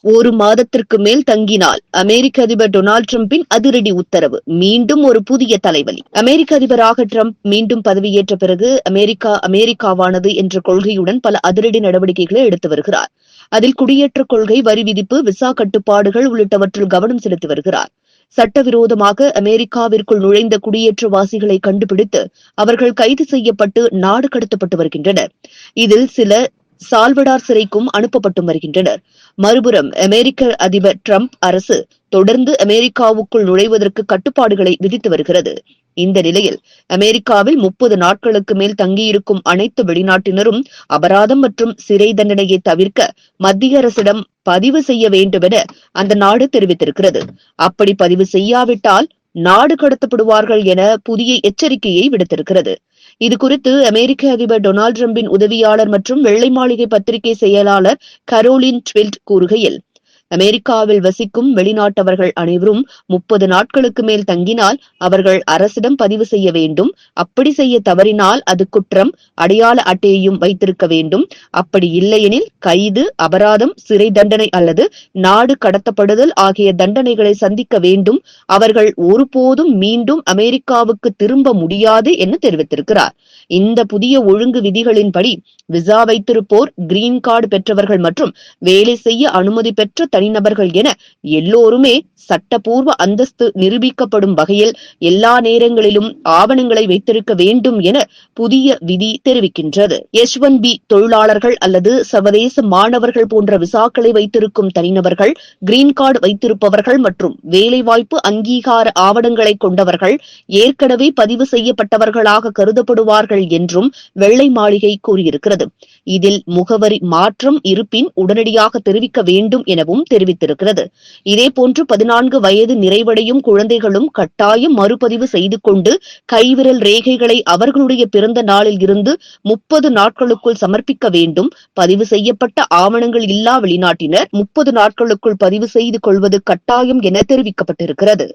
ஒரு மாதத்திற்கு மேல் தங்கினால் அமெரிக்க அதிபர் டொனால்டு டிரம்பின் அதிரடி உத்தரவு. மீண்டும் ஒரு புதிய தலைவலி. அமெரிக்க அதிபராக டிரம்ப் மீண்டும் பதவியேற்ற பிறகு அமெரிக்காவானது என்ற கொள்கையுடன் பல அதிரடி நடவடிக்கைகளை எடுத்து வருகிறார். அதில் குடியேற்ற கொள்கை, வரி விதிப்பு, விசா கட்டுப்பாடுகள் உள்ளிட்டவற்றில் கவனம் செலுத்தி வருகிறார். சட்டவிரோதமாக அமெரிக்காவிற்குள் நுழைந்த குடியேற்றவாசிகளை கண்டுபிடித்து அவர்கள் கைது செய்யப்பட்டு நாடு கடத்தப்பட்டு வருகின்றனர். இதில் சிலர் சால்வடார் சிறைக்கும் அனுப்பப்பட்டும் வருகின்றனர். மறுபுறம் அமெரிக்க அதிபர் டிரம்ப் அரசு தொடர்ந்து அமெரிக்காவுக்குள் நுழைவதற்கு கட்டுப்பாடுகளை விதித்து வருகிறது. இந்த நிலையில் அமெரிக்காவில் 30 நாட்களுக்கு மேல் தங்கியிருக்கும் அனைத்து வெளிநாட்டினரும் அபராதம் மற்றும் சிறை தண்டனையை தவிர்க்க மத்திய அரசிடம் பதிவு செய்ய வேண்டும் என அந்த நாடு தெரிவித்திருக்கிறது. அப்படி பதிவு செய்யாவிட்டால் நாடு கடத்தப்படுவார்கள் என புதிய எச்சரிக்கையை விடுத்திருக்கிறது. இதுகுறித்து அமெரிக்க அதிபர் டொனால்டு டிரம்பின் உதவியாளர் மற்றும் வெள்ளை மாளிகை பத்திரிகை செயலாளர் கரோலின் ட்வில்ட் கூறுகையில், அமெரிக்காவில் வசிக்கும் வெளிநாட்டவர்கள் அனைவரும் 30 நாட்களுக்கு மேல் தங்கினால் அவர்கள் அரசிடம் பதிவு செய்ய வேண்டும். அப்படி செய்ய தவறினால் அது குற்றம். அடையாள அட்டையையும் வைத்திருக்க வேண்டும். அப்படி இல்லையெனில் கைது, அபராதம், சிறை தண்டனை அல்லது நாடு கடத்தப்படுதல் ஆகிய தண்டனைகளை சந்திக்க வேண்டும். அவர்கள் ஒருபோதும் மீண்டும் அமெரிக்காவுக்கு திரும்ப முடியாது என தெரிவித்திருக்கிறார். இந்த புதிய ஒழுங்கு விதிகளின்படி விசா வைத்திருப்போர், கிரீன் கார்டு பெற்றவர்கள் மற்றும் வேலை செய்ய அனுமதி பெற்ற தனிநபர்கள் என எல்லோருமே சட்டப்பூர்வ அந்தஸ்து நிரூபிக்கப்படும் வகையில் எல்லா நேரங்களிலும் ஆவணங்களை வைத்திருக்க வேண்டும் என புதிய விதி தெரிவிக்கின்றது. H-1B தொழிலாளர்கள் அல்லது சர்வதேச மாணவர்கள் போன்ற விசாக்களை வைத்திருக்கும் தனிநபர்கள், கிரீன் கார்டு வைத்திருப்பவர்கள் மற்றும் வேலைவாய்ப்பு அங்கீகார ஆவணங்களை கொண்டவர்கள் ஏற்கனவே பதிவு செய்யப்பட்டவர்களாக கருதப்படுவார்கள் என்றும் வெள்ளை மாளிகை கூறியிருக்கிறது. இதில் முகவரி மாற்றம் இருப்பின் உடனடியாக தெரிவிக்க வேண்டும் எனவும் தெரிவித்திருக்கிறது. இதேபோன்று 14 வயது நிறைவடையும் குழந்தைகளும் கட்டாயம் மறுபதிவு செய்து கொண்டு கைவிரல் ரேகைகளை அவர்களுடைய பிறந்த நாளில் இருந்து 30 நாட்களுக்குள் சமர்ப்பிக்க வேண்டும். பதிவு செய்யப்பட்ட ஆவணங்கள் இல்லா வெளிநாட்டினர் 30 நாட்களுக்குள் பதிவு செய்து கொள்வது கட்டாயம் என தெரிவிக்கப்பட்டிருக்கிறது.